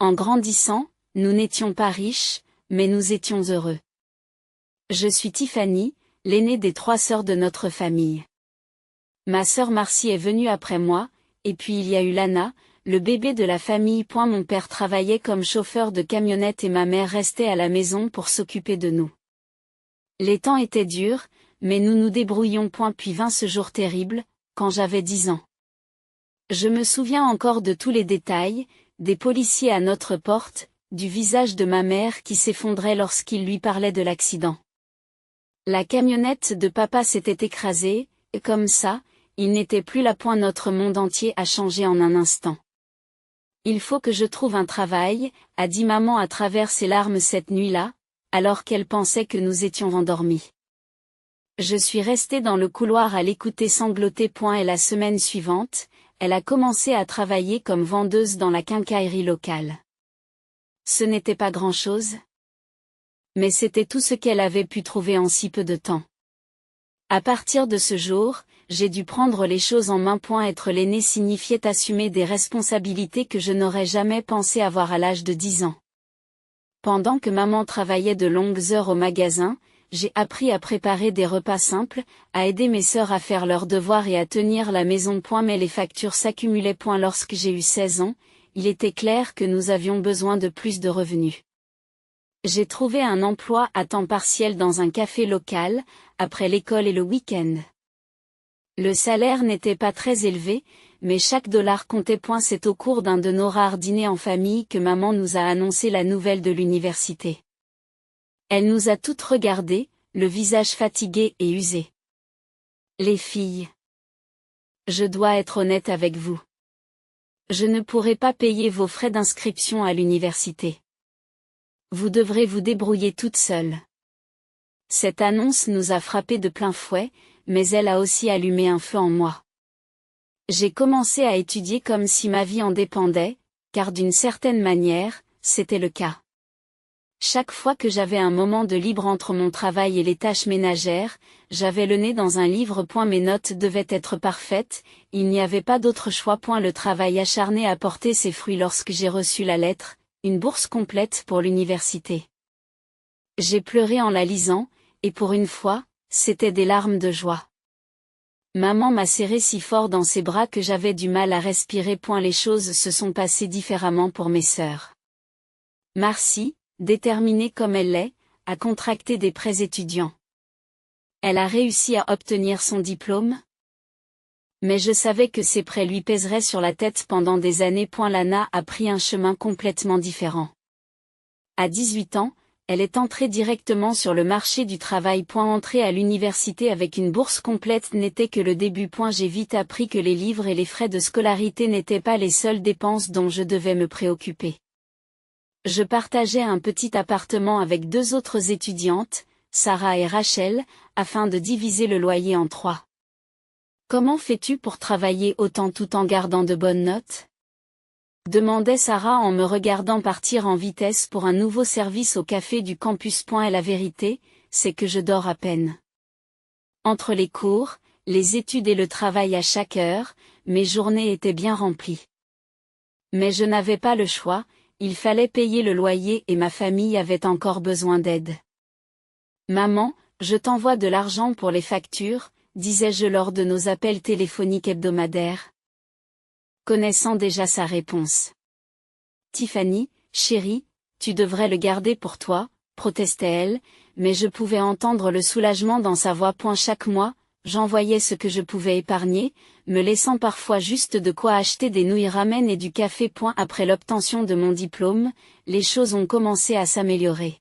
En grandissant, nous n'étions pas riches, mais nous étions heureux. Je suis Tiffany, l'aînée des 3 sœurs de notre famille. Ma sœur Marcy est venue après moi, et puis il y a eu Lana, le bébé de la famille. Mon père travaillait comme chauffeur de camionnette et ma mère restait à la maison pour s'occuper de nous. Les temps étaient durs, mais nous nous débrouillions. Puis vint ce jour terrible, quand j'avais 10 ans. Je me souviens encore de tous les détails, des policiers à notre porte, du visage de ma mère qui s'effondrait lorsqu'il lui parlait de l'accident. La camionnette de papa s'était écrasée, et comme ça, il n'était plus là. Notre monde entier a changé en un instant. Il faut que je trouve un travail, a dit maman à travers ses larmes cette nuit-là, alors qu'elle pensait que nous étions endormis. Je suis restée dans le couloir à l'écouter sangloter. Et la semaine suivante, elle a commencé à travailler comme vendeuse dans la quincaillerie locale. Ce n'était pas grand-chose, mais c'était tout ce qu'elle avait pu trouver en si peu de temps. À partir de ce jour, j'ai dû prendre les choses en main. Être l'aîné signifiait assumer des responsabilités que je n'aurais jamais pensé avoir à l'âge de 10 ans. Pendant que maman travaillait de longues heures au magasin, j'ai appris à préparer des repas simples, à aider mes sœurs à faire leurs devoirs et à tenir la maison. Mais les factures s'accumulaient. Lorsque j'ai eu 16 ans, il était clair que nous avions besoin de plus de revenus. J'ai trouvé un emploi à temps partiel dans un café local, après l'école et le week-end. Le salaire n'était pas très élevé, mais chaque dollar comptait. C'est au cours d'un de nos rares dîners en famille que maman nous a annoncé la nouvelle de l'université. Elle nous a toutes regardées, le visage fatigué et usé. Les filles. Je dois être honnête avec vous. Je ne pourrai pas payer vos frais d'inscription à l'université. Vous devrez vous débrouiller toute seule. Cette annonce nous a frappés de plein fouet, mais elle a aussi allumé un feu en moi. J'ai commencé à étudier comme si ma vie en dépendait, car d'une certaine manière, c'était le cas. Chaque fois que j'avais un moment de libre entre mon travail et les tâches ménagères, j'avais le nez dans un livre. Mes notes devaient être parfaites, il n'y avait pas d'autre choix. Le travail acharné a porté ses fruits lorsque j'ai reçu la lettre, une bourse complète pour l'université. J'ai pleuré en la lisant, et pour une fois, c'était des larmes de joie. Maman m'a serré si fort dans ses bras que j'avais du mal à respirer. Les choses se sont passées différemment pour mes sœurs. Marcy, déterminée comme elle l'est, a contracté des prêts étudiants. Elle a réussi à obtenir son diplôme. Mais je savais que ces prêts lui pèseraient sur la tête pendant des années. Lana a pris un chemin complètement différent. À 18 ans, elle est entrée directement sur le marché du travail. Entrer à l'université avec une bourse complète n'était que le début. J'ai vite appris que les livres et les frais de scolarité n'étaient pas les seules dépenses dont je devais me préoccuper. Je partageais un petit appartement avec 2 autres étudiantes, Sarah et Rachel, afin de diviser le loyer en 3. Comment fais-tu pour travailler autant tout en gardant de bonnes notes? Demandait Sarah en me regardant partir en vitesse pour un nouveau service au café du campus. Et la vérité, c'est que je dors à peine. Entre les cours, les études et le travail à chaque heure, mes journées étaient bien remplies. Mais je n'avais pas le choix, il fallait payer le loyer et ma famille avait encore besoin d'aide. Maman, je t'envoie de l'argent pour les factures, disais-je lors de nos appels téléphoniques hebdomadaires. Connaissant déjà sa réponse. Tiffany, chérie, tu devrais le garder pour toi, protestait-elle, mais je pouvais entendre le soulagement dans sa voix. Chaque mois, j'envoyais ce que je pouvais épargner, me laissant parfois juste de quoi acheter des nouilles ramen et du café. Après l'obtention de mon diplôme, les choses ont commencé à s'améliorer.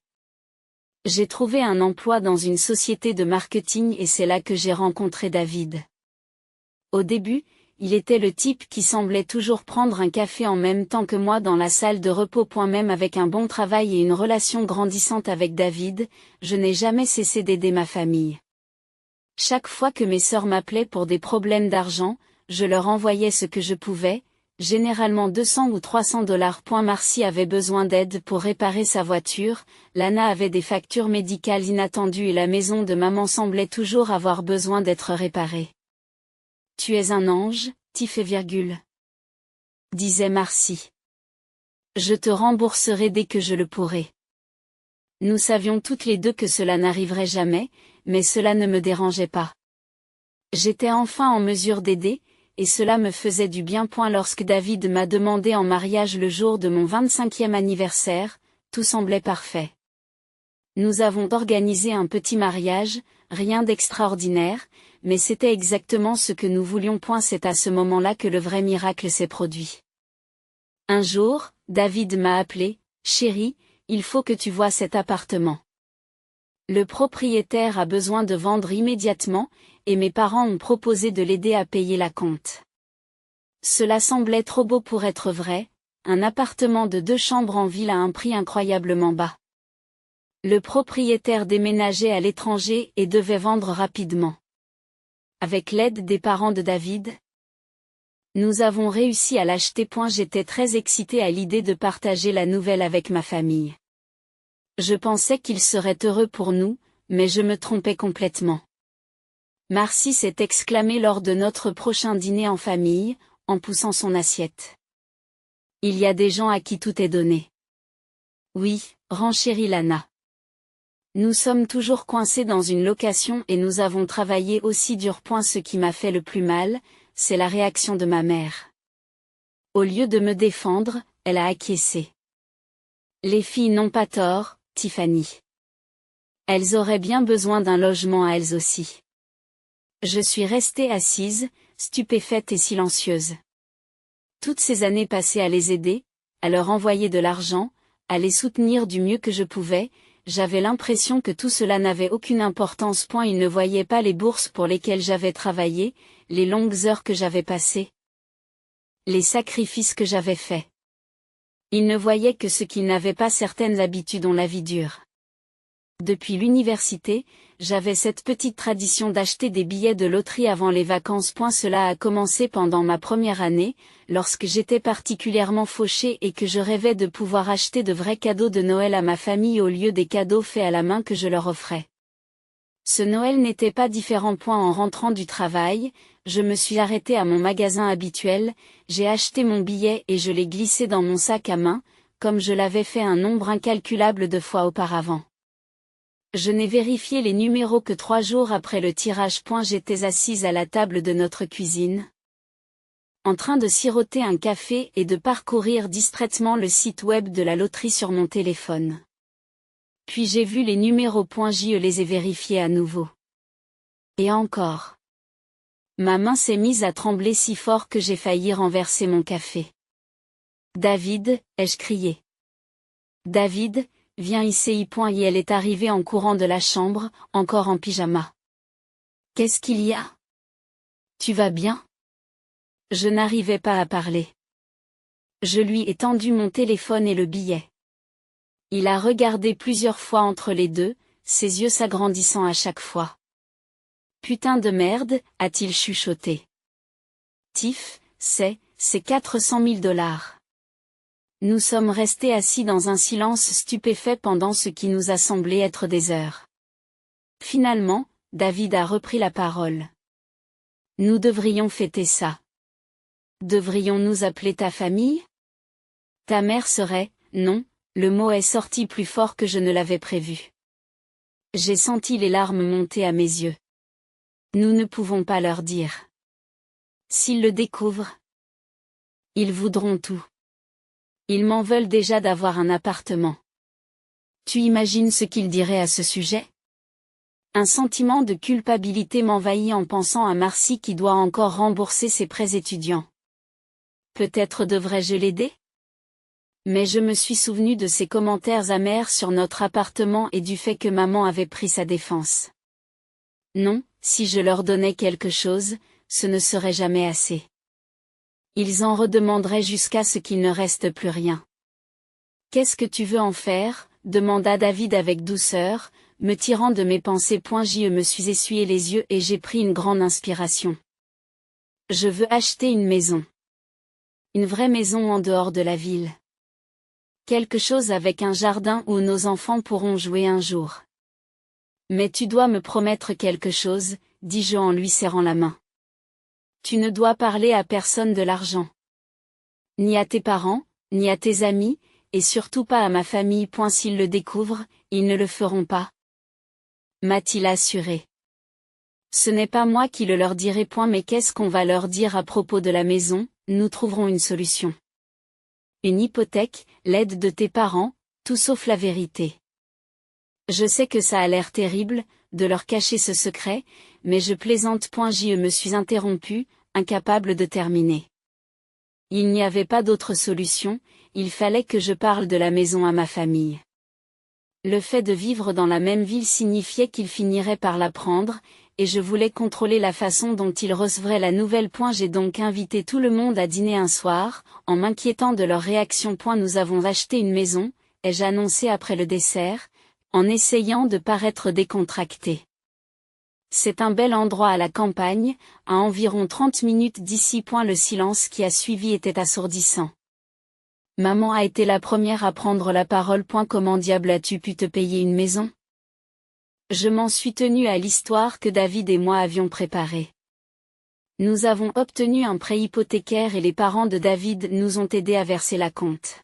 J'ai trouvé un emploi dans une société de marketing et c'est là que j'ai rencontré David. Au début, il était le type qui semblait toujours prendre un café en même temps que moi dans la salle de repos. Même avec un bon travail et une relation grandissante avec David, je n'ai jamais cessé d'aider ma famille. Chaque fois que mes sœurs m'appelaient pour des problèmes d'argent, je leur envoyais ce que je pouvais, généralement 200 ou 300 $. Marcy avait besoin d'aide pour réparer sa voiture, Lana avait des factures médicales inattendues et la maison de maman semblait toujours avoir besoin d'être réparée. Tu es un ange, Tiff, disait Marcy. Je te rembourserai dès que je le pourrai. Nous savions toutes les deux que cela n'arriverait jamais, mais cela ne me dérangeait pas. J'étais enfin en mesure d'aider, et cela me faisait du bien. Lorsque David m'a demandé en mariage le jour de mon 25e anniversaire, tout semblait parfait. Nous avons organisé un petit mariage, rien d'extraordinaire, mais c'était exactement ce que nous voulions. C'est à ce moment-là que le vrai miracle s'est produit. Un jour, David m'a appelé, « Chérie, il faut que tu vois cet appartement. Le propriétaire a besoin de vendre immédiatement, et mes parents ont proposé de l'aider à payer la compte. » Cela semblait trop beau pour être vrai, un appartement de 2 chambres en ville à un prix incroyablement bas. Le propriétaire déménageait à l'étranger et devait vendre rapidement. Avec l'aide des parents de David, nous avons réussi à l'acheter. J'étais très excitée à l'idée de partager la nouvelle avec ma famille. Je pensais qu'il serait heureux pour nous, mais je me trompais complètement. Marcy s'est exclamée lors de notre prochain dîner en famille, en poussant son assiette. Il y a des gens à qui tout est donné. Oui, renchérit Lana. Nous sommes toujours coincés dans une location et nous avons travaillé aussi dur. Ce qui m'a fait le plus mal, c'est la réaction de ma mère. Au lieu de me défendre, elle a acquiescé. Les filles n'ont pas tort, Tiffany. Elles auraient bien besoin d'un logement à elles aussi. Je suis restée assise, stupéfaite et silencieuse. Toutes ces années passées à les aider, à leur envoyer de l'argent, à les soutenir du mieux que je pouvais, j'avais l'impression que tout cela n'avait aucune importance. Ils ne voyaient pas les bourses pour lesquelles j'avais travaillé, les longues heures que j'avais passées, les sacrifices que j'avais faits. Ils ne voyaient que ce qu'ils n'avaient pas. Certaines habitudes ont la vie dure. Depuis l'université, j'avais cette petite tradition d'acheter des billets de loterie avant les vacances. Cela a commencé pendant ma première année, lorsque j'étais particulièrement fauchée et que je rêvais de pouvoir acheter de vrais cadeaux de Noël à ma famille au lieu des cadeaux faits à la main que je leur offrais. Ce Noël n'était pas différent. En rentrant du travail, je me suis arrêtée à mon magasin habituel, j'ai acheté mon billet et je l'ai glissé dans mon sac à main, comme je l'avais fait un nombre incalculable de fois auparavant. Je n'ai vérifié les numéros que 3 jours après le tirage. J'étais assise à la table de notre cuisine, en train de siroter un café et de parcourir distraitement le site web de la loterie sur mon téléphone. Puis j'ai vu les numéros. Je les ai vérifiés à nouveau. Et encore. Ma main s'est mise à trembler si fort que j'ai failli renverser mon café. « David !» ai-je crié. « David, viens ici !» Et elle est arrivée en courant de la chambre, encore en pyjama. « Qu'est-ce qu'il y a ? Tu vas bien ? » Je n'arrivais pas à parler. Je lui ai tendu mon téléphone et le billet. Il a regardé plusieurs fois entre les deux, ses yeux s'agrandissant à chaque fois. « Putain de merde !» a-t-il chuchoté. « Tiff, c'est 400 000 $. Nous sommes restés assis dans un silence stupéfait pendant ce qui nous a semblé être des heures. Finalement, David a repris la parole. « Nous devrions fêter ça. Devrions-nous appeler ta famille ? Ta mère serait… » Non, le mot est sorti plus fort que je ne l'avais prévu. J'ai senti les larmes monter à mes yeux. Nous ne pouvons pas leur dire. S'ils le découvrent, ils voudront tout. Ils m'en veulent déjà d'avoir un appartement. Tu imagines ce qu'ils diraient à ce sujet ? Un sentiment de culpabilité m'envahit en pensant à Marcy qui doit encore rembourser ses prêts étudiants. Peut-être devrais-je l'aider ? Mais je me suis souvenu de ses commentaires amers sur notre appartement et du fait que maman avait pris sa défense. Non, si je leur donnais quelque chose, ce ne serait jamais assez. Ils en redemanderaient jusqu'à ce qu'il ne reste plus rien. « Qu'est-ce que tu veux en faire ? » demanda David avec douceur, me tirant de mes pensées. Je me suis essuyé les yeux et j'ai pris une grande inspiration. Je veux acheter une maison. Une vraie maison en dehors de la ville. Quelque chose avec un jardin où nos enfants pourront jouer un jour. Mais tu dois me promettre quelque chose, dis-je en lui serrant la main. Tu ne dois parler à personne de l'argent. Ni à tes parents, ni à tes amis, et surtout pas à ma famille. S'ils le découvrent, ils ne le feront pas, m'a-t-il assuré. Ce n'est pas moi qui le leur dirai. Mais qu'est-ce qu'on va leur dire à propos de la maison? Nous trouverons une solution. Une hypothèque, l'aide de tes parents, tout sauf la vérité. Je sais que ça a l'air terrible, de leur cacher ce secret, mais je plaisante. Je me suis interrompu, incapable de terminer. Il n'y avait pas d'autre solution, il fallait que je parle de la maison à ma famille. Le fait de vivre dans la même ville signifiait qu'ils finiraient par la prendre, et je voulais contrôler la façon dont ils recevraient la nouvelle. J'ai donc invité tout le monde à dîner un soir, en m'inquiétant de leur réaction. Nous avons acheté une maison, ai-je annoncé après le dessert, en essayant de paraître décontracté. C'est un bel endroit à la campagne, à environ 30 minutes d'ici. Le silence qui a suivi était assourdissant. Maman a été la première à prendre la parole. Comment diable as-tu pu te payer une maison? Je m'en suis tenue à l'histoire que David et moi avions préparée. Nous avons obtenu un prêt hypothécaire et les parents de David nous ont aidés à verser la compte.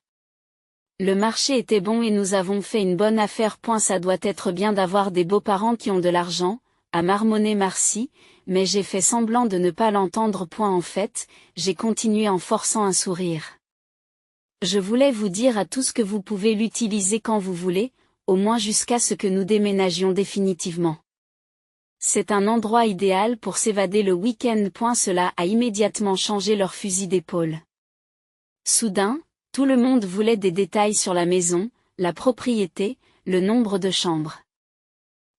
Le marché était bon et nous avons fait une bonne affaire. Ça doit être bien d'avoir des beaux-parents qui ont de l'argent, a marmonné Marcy, mais j'ai fait semblant de ne pas l'entendre. En fait, j'ai continué en forçant un sourire. Je voulais vous dire à tous que vous pouvez l'utiliser quand vous voulez, au moins jusqu'à ce que nous déménagions définitivement. C'est un endroit idéal pour s'évader le week-end. Cela a immédiatement changé leur fusil d'épaule. Soudain, tout le monde voulait des détails sur la maison, la propriété, le nombre de chambres.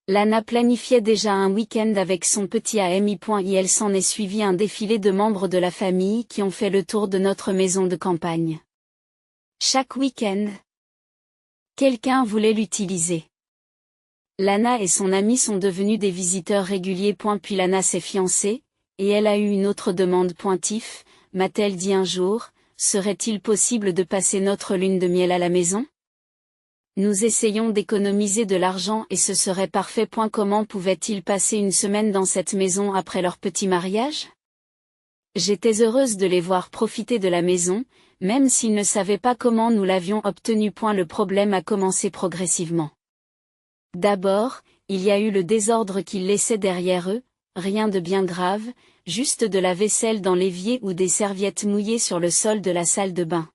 Lana planifiait déjà un week-end avec son petit ami. Et elle s'en est suivi un défilé de membres de la famille qui ont fait le tour de notre maison de campagne. Chaque week-end, quelqu'un voulait l'utiliser. Lana et son ami sont devenus des visiteurs réguliers. Puis Lana s'est fiancée, et elle a eu une autre demande. Tiff, m'a-t-elle dit un jour, serait-il possible de passer notre lune de miel à la maison? Nous essayons d'économiser de l'argent et ce serait parfait. Comment pouvaient-ils passer une semaine dans cette maison après leur petit mariage? J'étais heureuse de les voir profiter de la maison, même s'ils ne savaient pas comment nous l'avions obtenue. Le problème a commencé progressivement. D'abord, il y a eu le désordre qu'ils laissaient derrière eux, rien de bien grave, juste de la vaisselle dans l'évier ou des serviettes mouillées sur le sol de la salle de bain.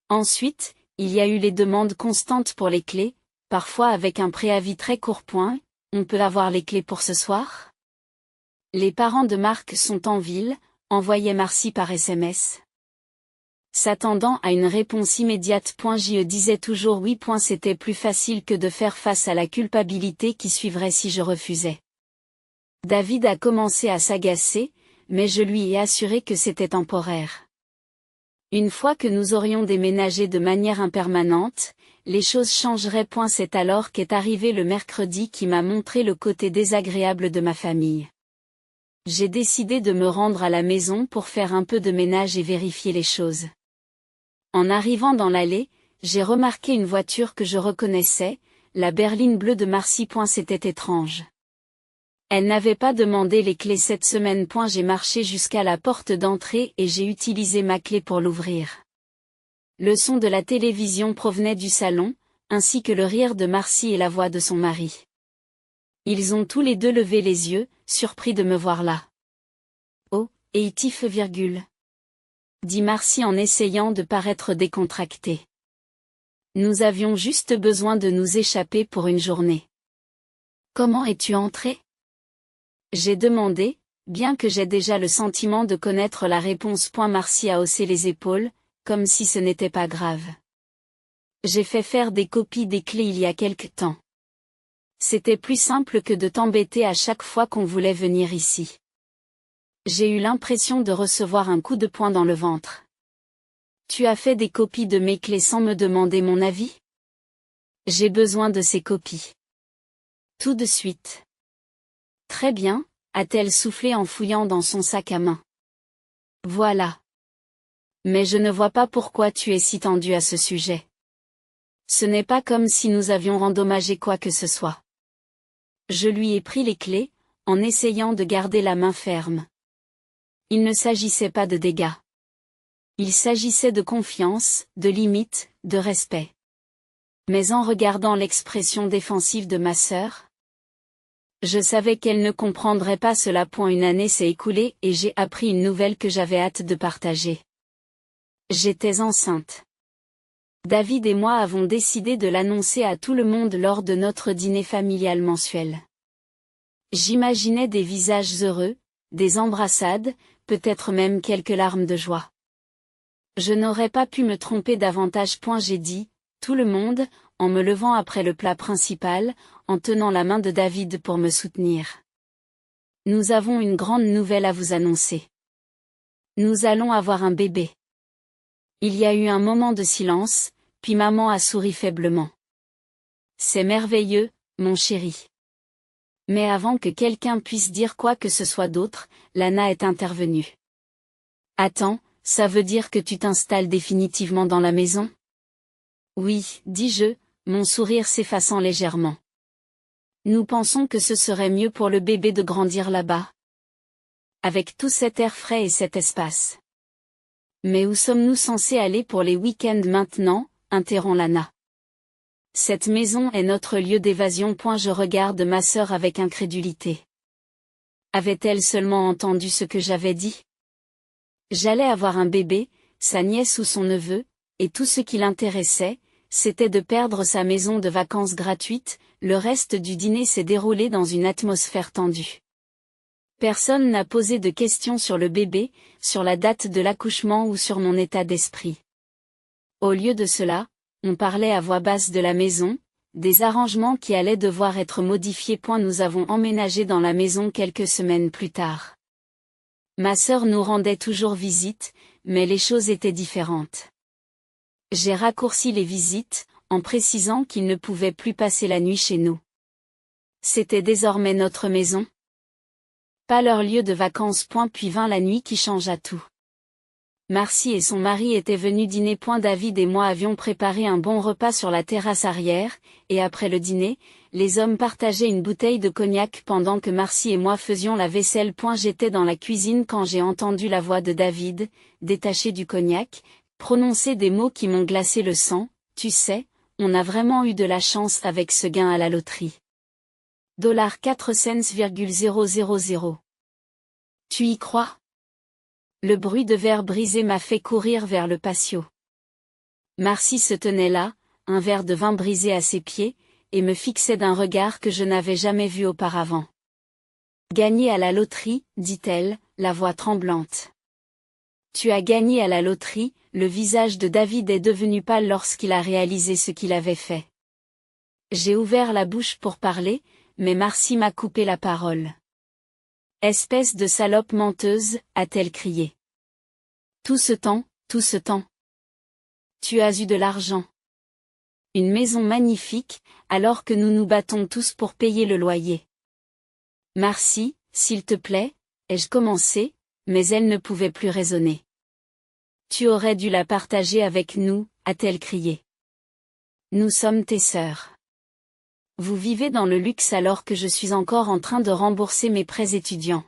Ensuite, il y a eu les demandes constantes pour les clés, parfois avec un préavis très court. On peut avoir les clés pour ce soir? Les parents de Marc sont en ville, envoyait Marcy par SMS. S'attendant à une réponse immédiate. Je disais toujours oui. C'était plus facile que de faire face à la culpabilité qui suivrait si je refusais. David a commencé à s'agacer, mais je lui ai assuré que c'était temporaire. Une fois que nous aurions déménagé de manière impermanente, les choses changeraient. C'est alors qu'est arrivé le mercredi qui m'a montré le côté désagréable de ma famille. J'ai décidé de me rendre à la maison pour faire un peu de ménage et vérifier les choses. En arrivant dans l'allée, j'ai remarqué une voiture que je reconnaissais, la berline bleue de Marcy. C'était étrange. Elle n'avait pas demandé les clés cette semaine. J'ai marché jusqu'à la porte d'entrée et j'ai utilisé ma clé pour l'ouvrir. Le son de la télévision provenait du salon, ainsi que le rire de Marcy et la voix de son mari. Ils ont tous les deux levé les yeux, surpris de me voir là. Oh, et Tiff, dit Marcy en essayant de paraître décontractée. Nous avions juste besoin de nous échapper pour une journée. Comment es-tu entrée? J'ai demandé, bien que j'ai déjà le sentiment de connaître la réponse. Marcy a haussé les épaules, comme si ce n'était pas grave. J'ai fait faire des copies des clés il y a quelque temps. C'était plus simple que de t'embêter à chaque fois qu'on voulait venir ici. J'ai eu l'impression de recevoir un coup de poing dans le ventre. Tu as fait des copies de mes clés sans me demander mon avis? J'ai besoin de ces copies. Tout de suite. Très bien, a-t-elle soufflé en fouillant dans son sac à main. Voilà. Mais je ne vois pas pourquoi tu es si tendu à ce sujet. Ce n'est pas comme si nous avions endommagé quoi que ce soit. Je lui ai pris les clés, en essayant de garder la main ferme. Il ne s'agissait pas de dégâts. Il s'agissait de confiance, de limite, de respect. Mais en regardant l'expression défensive de ma sœur, je savais qu'elle ne comprendrait pas cela. Une année s'est écoulée et j'ai appris une nouvelle que j'avais hâte de partager. J'étais enceinte. David et moi avons décidé de l'annoncer à tout le monde lors de notre dîner familial mensuel. J'imaginais des visages heureux, des embrassades, peut-être même quelques larmes de joie. Je n'aurais pas pu me tromper davantage. J'ai dit, tout le monde, en me levant après le plat principal, en tenant la main de David pour me soutenir. Nous avons une grande nouvelle à vous annoncer. Nous allons avoir un bébé. Il y a eu un moment de silence, puis maman a souri faiblement. C'est merveilleux, mon chéri. Mais avant que quelqu'un puisse dire quoi que ce soit d'autre, Lana est intervenue. Attends, ça veut dire que tu t'installes définitivement dans la maison? Oui, dis-je, mon sourire s'effaçant légèrement. Nous pensons que ce serait mieux pour le bébé de grandir là-bas. Avec tout cet air frais et cet espace. Mais où sommes-nous censés aller pour les week-ends maintenant? Interrompt Lana. Cette maison est notre lieu d'évasion. Je regarde ma sœur avec incrédulité. Avait-elle seulement entendu ce que j'avais dit? J'allais avoir un bébé, sa nièce ou son neveu, et tout ce qui l'intéressait, c'était de perdre sa maison de vacances gratuite. Le reste du dîner s'est déroulé dans une atmosphère tendue. Personne n'a posé de questions sur le bébé, sur la date de l'accouchement ou sur mon état d'esprit. Au lieu de cela, on parlait à voix basse de la maison, des arrangements qui allaient devoir être modifiés. Nous avons emménagé dans la maison quelques semaines plus tard. Ma sœur nous rendait toujours visite, mais les choses étaient différentes. J'ai raccourci les visites, en précisant qu'ils ne pouvaient plus passer la nuit chez nous. C'était désormais notre maison. Pas leur lieu de vacances. Puis vint la nuit qui changea tout. Marcy et son mari étaient venus dîner. David et moi avions préparé un bon repas sur la terrasse arrière, et après le dîner, les hommes partageaient une bouteille de cognac pendant que Marcy et moi faisions la vaisselle. J'étais dans la cuisine quand j'ai entendu la voix de David, détachée du cognac, prononcer des mots qui m'ont glacé le sang. Tu sais, on a vraiment eu de la chance avec ce gain à la loterie. $4 cents,000. Tu y crois? Le bruit de verre brisé m'a fait courir vers le patio. Marcy se tenait là, un verre de vin brisé à ses pieds, et me fixait d'un regard que je n'avais jamais vu auparavant. Gagné à la loterie, dit-elle, la voix tremblante. Tu as gagné à la loterie. Le visage de David est devenu pâle lorsqu'il a réalisé ce qu'il avait fait. J'ai ouvert la bouche pour parler, mais Marcy m'a coupé la parole. Espèce de salope menteuse, a-t-elle crié. Tout ce temps. Tu as eu de l'argent. Une maison magnifique, alors que nous nous battons tous pour payer le loyer. Marcy, s'il te plaît, ai-je commencé, mais elle ne pouvait plus raisonner. Tu aurais dû la partager avec nous, a-t-elle crié. Nous sommes tes sœurs. Vous vivez dans le luxe alors que je suis encore en train de rembourser mes prêts étudiants.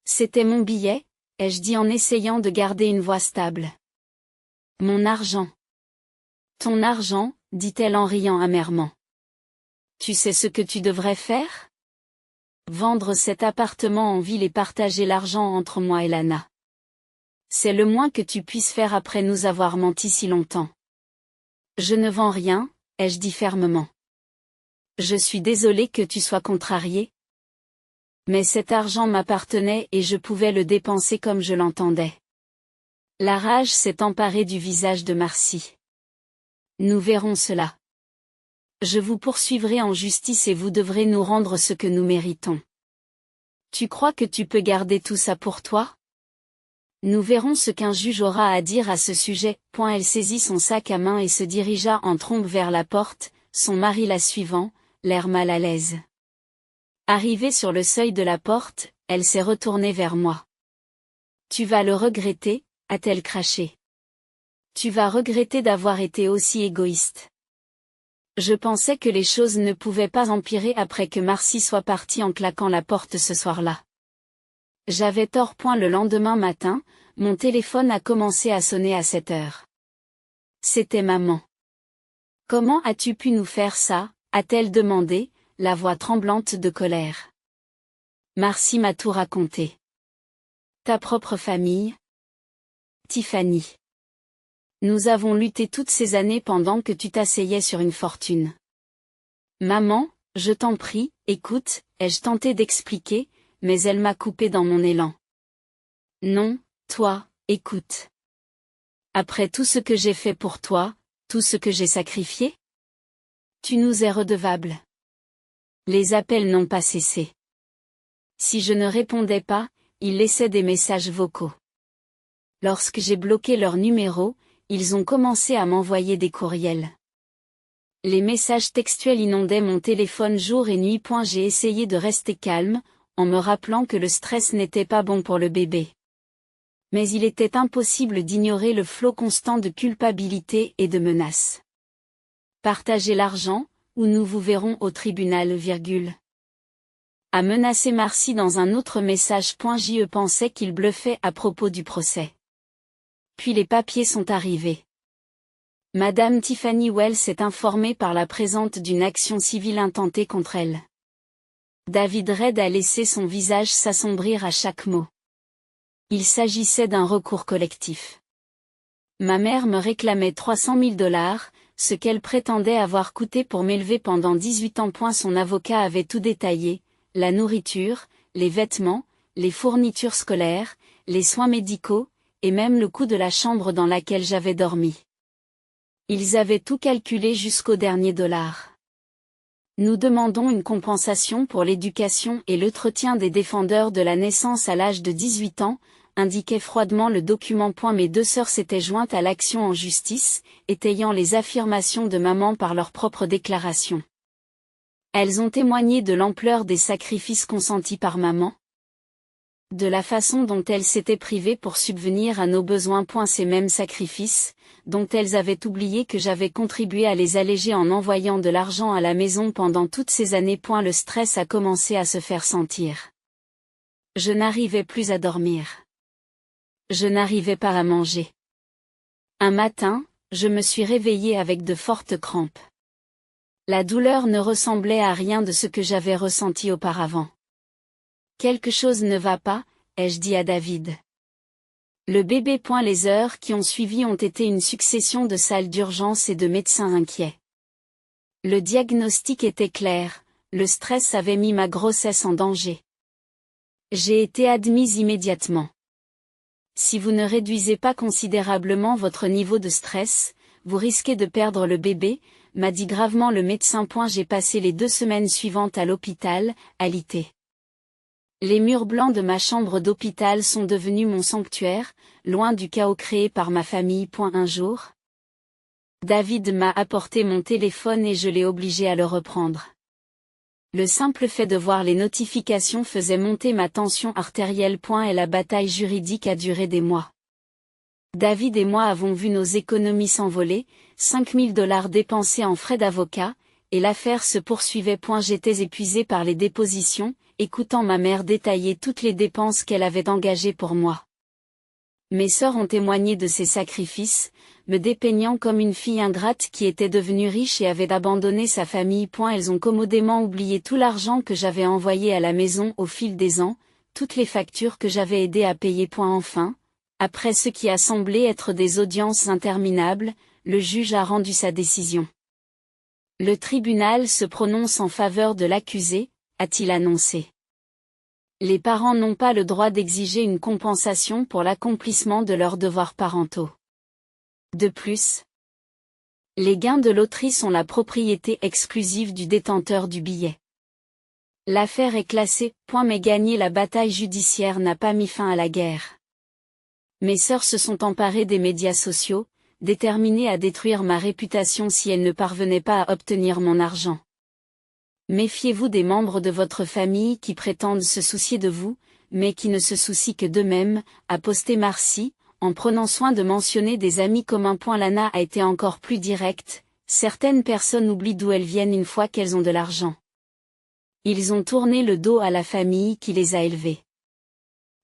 C'était mon billet, ai-je dit en essayant de garder une voix stable. Mon argent. Ton argent, dit-elle en riant amèrement. Tu sais ce que tu devrais faire? Vendre cet appartement en ville et partager l'argent entre moi et Lana. C'est le moins que tu puisses faire après nous avoir menti si longtemps. Je ne vends rien, ai-je dit fermement. Je suis désolée que tu sois contrarié. Mais cet argent m'appartenait et je pouvais le dépenser comme je l'entendais. La rage s'est emparée du visage de Marcy. Nous verrons cela. Je vous poursuivrai en justice et vous devrez nous rendre ce que nous méritons. Tu crois que tu peux garder tout ça pour toi? Nous verrons ce qu'un juge aura à dire à ce sujet. Elle saisit son sac à main et se dirigea en trombe vers la porte, son mari la suivant, l'air mal à l'aise. Arrivée sur le seuil de la porte, elle s'est retournée vers moi. Tu vas le regretter, a-t-elle craché. Tu vas regretter d'avoir été aussi égoïste. Je pensais que les choses ne pouvaient pas empirer après que Marcy soit partie en claquant la porte ce soir-là. J'avais tort. Le lendemain matin, mon téléphone a commencé à sonner à 7 heures. C'était maman. Comment as-tu pu nous faire ça, a-t-elle demandé, la voix tremblante de colère. Marcy m'a tout raconté. Ta propre famille? Tiffany. Nous avons lutté toutes ces années pendant que tu t'asseyais sur une fortune. Maman, je t'en prie, écoute, ai-je tenté d'expliquer, mais elle m'a coupé dans mon élan. Non, toi, écoute. Après tout ce que j'ai fait pour toi, tout ce que j'ai sacrifié? Tu nous es redevable. Les appels n'ont pas cessé. Si je ne répondais pas, ils laissaient des messages vocaux. Lorsque j'ai bloqué leur numéro, ils ont commencé à m'envoyer des courriels. Les messages textuels inondaient mon téléphone jour et nuit. J'ai essayé de rester calme, en me rappelant que le stress n'était pas bon pour le bébé. Mais il était impossible d'ignorer le flot constant de culpabilité et de menaces. Partagez l'argent, ou nous vous verrons au tribunal, a menacé Marcy dans un autre message. Je pensais qu'il bluffait à propos du procès. Puis les papiers sont arrivés. Madame Tiffany Wells est informée par la présente d'une action civile intentée contre elle. David Reid a laissé son visage s'assombrir à chaque mot. Il s'agissait d'un recours collectif. Ma mère me réclamait $300 000, ce qu'elle prétendait avoir coûté pour m'élever pendant 18 ans. Son avocat avait tout détaillé, la nourriture, les vêtements, les fournitures scolaires, les soins médicaux, et même le coût de la chambre dans laquelle j'avais dormi. Ils avaient tout calculé jusqu'au dernier dollar. Nous demandons une compensation pour l'éducation et l'entretien des défendeurs de la naissance à l'âge de 18 ans, indiquait froidement le document. Mes deux sœurs s'étaient jointes à l'action en justice, étayant les affirmations de maman par leurs propres déclarations. Elles ont témoigné de l'ampleur des sacrifices consentis par maman, de la façon dont elles s'étaient privées pour subvenir à nos besoins. Ces mêmes sacrifices, dont elles avaient oublié que j'avais contribué à les alléger en envoyant de l'argent à la maison pendant toutes ces années. Le stress a commencé à se faire sentir. Je n'arrivais plus à dormir. Je n'arrivais pas à manger. Un matin, je me suis réveillée avec de fortes crampes. La douleur ne ressemblait à rien de ce que j'avais ressenti auparavant. Quelque chose ne va pas, ai-je dit à David. Le bébé. Les heures qui ont suivi ont été une succession de salles d'urgence et de médecins inquiets. Le diagnostic était clair, le stress avait mis ma grossesse en danger. J'ai été admise immédiatement. Si vous ne réduisez pas considérablement votre niveau de stress, vous risquez de perdre le bébé, m'a dit gravement le médecin. J'ai passé les 2 semaines suivantes à l'hôpital, alité. Les murs blancs de ma chambre d'hôpital sont devenus mon sanctuaire, loin du chaos créé par ma famille. Un jour, David m'a apporté mon téléphone et je l'ai obligé à le reprendre. Le simple fait de voir les notifications faisait monter ma tension artérielle. Et la bataille juridique a duré des mois. David et moi avons vu nos économies s'envoler, $5 000 dépensés en frais d'avocat, et l'affaire se poursuivait. J'étais épuisé par les dépositions, écoutant ma mère détailler toutes les dépenses qu'elle avait engagées pour moi. Mes sœurs ont témoigné de ces sacrifices, me dépeignant comme une fille ingrate qui était devenue riche et avait abandonné sa famille. Elles ont commodément oublié tout l'argent que j'avais envoyé à la maison au fil des ans, toutes les factures que j'avais aidé à payer. Enfin, après ce qui a semblé être des audiences interminables, le juge a rendu sa décision. Le tribunal se prononce en faveur de l'accusé, a-t-il annoncé. Les parents n'ont pas le droit d'exiger une compensation pour l'accomplissement de leurs devoirs parentaux. De plus, les gains de loterie sont la propriété exclusive du détenteur du billet. L'affaire est classée, mais gagner la bataille judiciaire n'a pas mis fin à la guerre. Mes sœurs se sont emparées des médias sociaux, déterminées à détruire ma réputation si elles ne parvenaient pas à obtenir mon argent. Méfiez-vous des membres de votre famille qui prétendent se soucier de vous, mais qui ne se soucient que d'eux-mêmes, a posté Marcy, en prenant soin de mentionner des amis communs. Lana a été encore plus directe, certaines personnes oublient d'où elles viennent une fois qu'elles ont de l'argent. Ils ont tourné le dos à la famille qui les a élevés.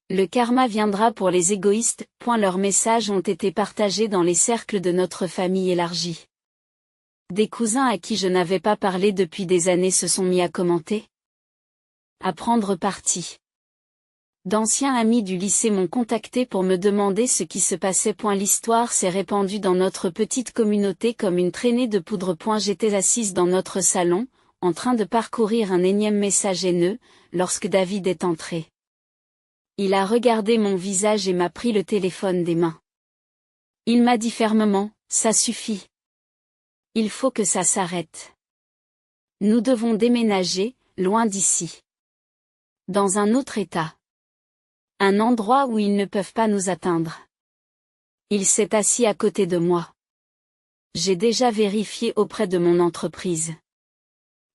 Le karma viendra pour les égoïstes. Leurs messages ont été partagés dans les cercles de notre famille élargie. Des cousins à qui je n'avais pas parlé depuis des années se sont mis à commenter. À prendre parti. D'anciens amis du lycée m'ont contacté pour me demander ce qui se passait. L'histoire s'est répandue dans notre petite communauté comme une traînée de poudre. J'étais assise dans notre salon, en train de parcourir un énième message haineux, lorsque David est entré. Il a regardé mon visage et m'a pris le téléphone des mains. Il m'a dit fermement, « Ça suffit. Il faut que ça s'arrête. Nous devons déménager, loin d'ici. Dans un autre état. Un endroit où ils ne peuvent pas nous atteindre. » Il s'est assis à côté de moi. J'ai déjà vérifié auprès de mon entreprise.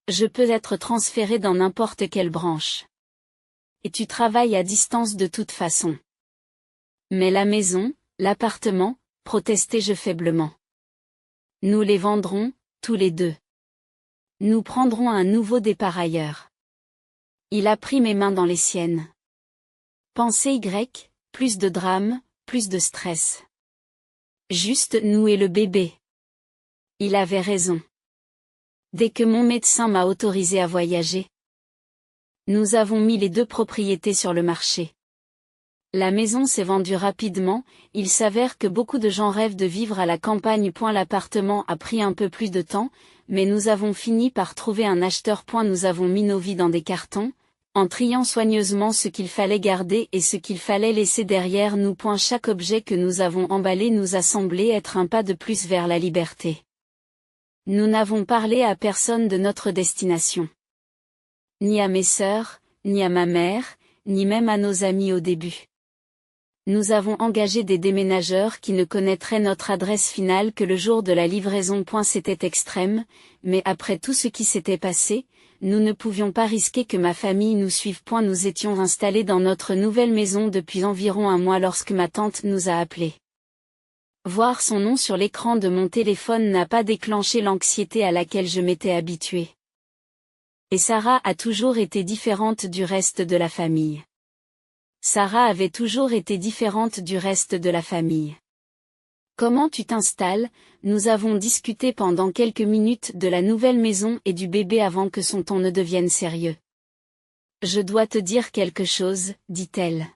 Je peux être transféré dans n'importe quelle branche. Et tu travailles à distance de toute façon. Mais la maison, l'appartement, protestai-je faiblement. Nous les vendrons, tous les deux. Nous prendrons un nouveau départ ailleurs. Il a pris mes mains dans les siennes. Pensée Y, plus de drame, plus de stress. Juste nous et le bébé. Il avait raison. Dès que mon médecin m'a autorisé à voyager, nous avons mis les 2 propriétés sur le marché. La maison s'est vendue rapidement, il s'avère que beaucoup de gens rêvent de vivre à la campagne. L'appartement a pris un peu plus de temps, mais nous avons fini par trouver un acheteur. Nous avons mis nos vies dans des cartons, en triant soigneusement ce qu'il fallait garder et ce qu'il fallait laisser derrière nous. Chaque objet que nous avons emballé nous a semblé être un pas de plus vers la liberté. Nous n'avons parlé à personne de notre destination. Ni à mes sœurs, ni à ma mère, ni même à nos amis au début. Nous avons engagé des déménageurs qui ne connaîtraient notre adresse finale que le jour de la livraison. C'était extrême, mais après tout ce qui s'était passé, nous ne pouvions pas risquer que ma famille nous suive. Nous étions installés dans notre nouvelle maison depuis environ un mois lorsque ma tante nous a appelés. Voir son nom sur l'écran de mon téléphone n'a pas déclenché l'anxiété à laquelle je m'étais habituée. Et Sarah a toujours été différente du reste de la famille. Sarah avait toujours été différente du reste de la famille. Comment tu t'installes? Nous avons discuté pendant quelques minutes de la nouvelle maison et du bébé avant que son ton ne devienne sérieux. Je dois te dire quelque chose, dit-elle.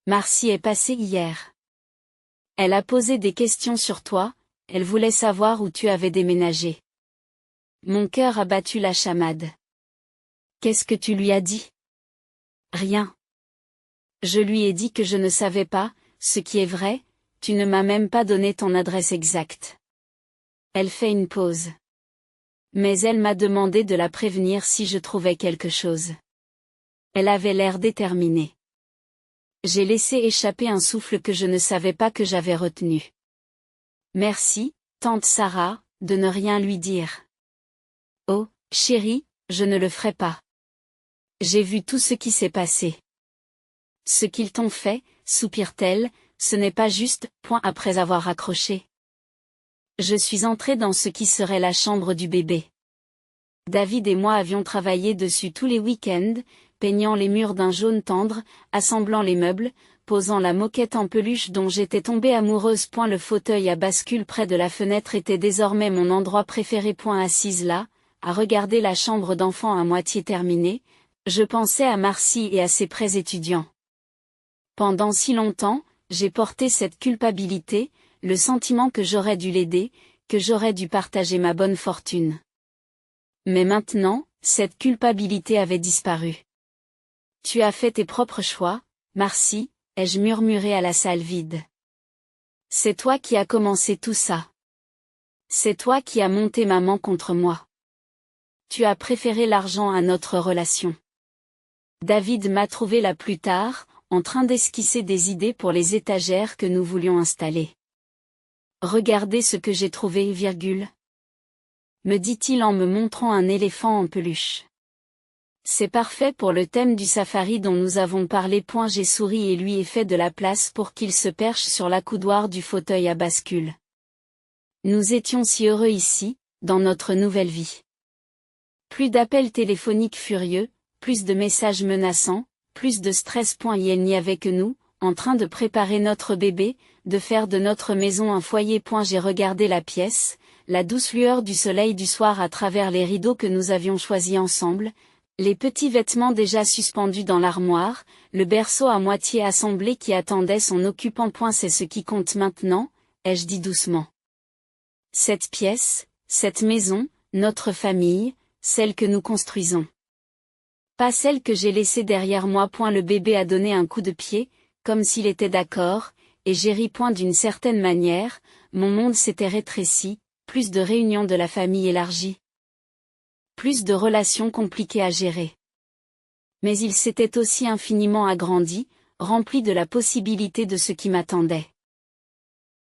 Marcy est passée hier. Elle a posé des questions sur toi, elle voulait savoir où tu avais déménagé. Mon cœur a battu la chamade. Qu'est-ce que tu lui as dit? Rien. Je lui ai dit que je ne savais pas, ce qui est vrai, tu ne m'as même pas donné ton adresse exacte. Elle fait une pause. Mais elle m'a demandé de la prévenir si je trouvais quelque chose. Elle avait l'air déterminée. J'ai laissé échapper un souffle que je ne savais pas que j'avais retenu. Merci, tante Sarah, de ne rien lui dire. Oh, chérie, je ne le ferai pas. J'ai vu tout ce qui s'est passé. Ce qu'ils t'ont fait, soupire-t-elle, ce n'est pas juste. Après avoir raccroché. Je suis entrée dans ce qui serait la chambre du bébé. David et moi avions travaillé dessus tous les week-ends, peignant les murs d'un jaune tendre, assemblant les meubles, posant la moquette en peluche dont j'étais tombée amoureuse. Le fauteuil à bascule près de la fenêtre était désormais mon endroit préféré. Assise là, à regarder la chambre d'enfant à moitié terminée, je pensais à Marcy et à ses prêts étudiants. Pendant si longtemps, j'ai porté cette culpabilité, le sentiment que j'aurais dû l'aider, que j'aurais dû partager ma bonne fortune. Mais maintenant, cette culpabilité avait disparu. Tu as fait tes propres choix, Marcy, ai-je murmuré à la salle vide. C'est toi qui as commencé tout ça. C'est toi qui as monté maman contre moi. Tu as préféré l'argent à notre relation. David m'a trouvé là plus tard, en train d'esquisser des idées pour les étagères que nous voulions installer. Regardez ce que j'ai trouvé, me dit-il en me montrant un éléphant en peluche. C'est parfait pour le thème du safari dont nous avons parlé. J'ai souri et lui ai fait de la place pour qu'il se perche sur l'accoudoir du fauteuil à bascule. Nous étions si heureux ici, dans notre nouvelle vie. Plus d'appels téléphoniques furieux, plus de messages menaçants, plus de stress. Il n'y avait que nous, en train de préparer notre bébé, de faire de notre maison un foyer. J'ai regardé la pièce, la douce lueur du soleil du soir à travers les rideaux que nous avions choisis ensemble, les petits vêtements déjà suspendus dans l'armoire, le berceau à moitié assemblé qui attendait son occupant. C'est ce qui compte maintenant, ai-je dit doucement. Cette pièce, cette maison, notre famille, celle que nous construisons. Pas celle que j'ai laissée derrière moi. Le bébé a donné un coup de pied, comme s'il était d'accord, et j'ai ri. D'une certaine manière, mon monde s'était rétréci, plus de réunions de la famille élargie. Plus de relations compliquées à gérer. Mais il s'était aussi infiniment agrandi, rempli de la possibilité de ce qui m'attendait.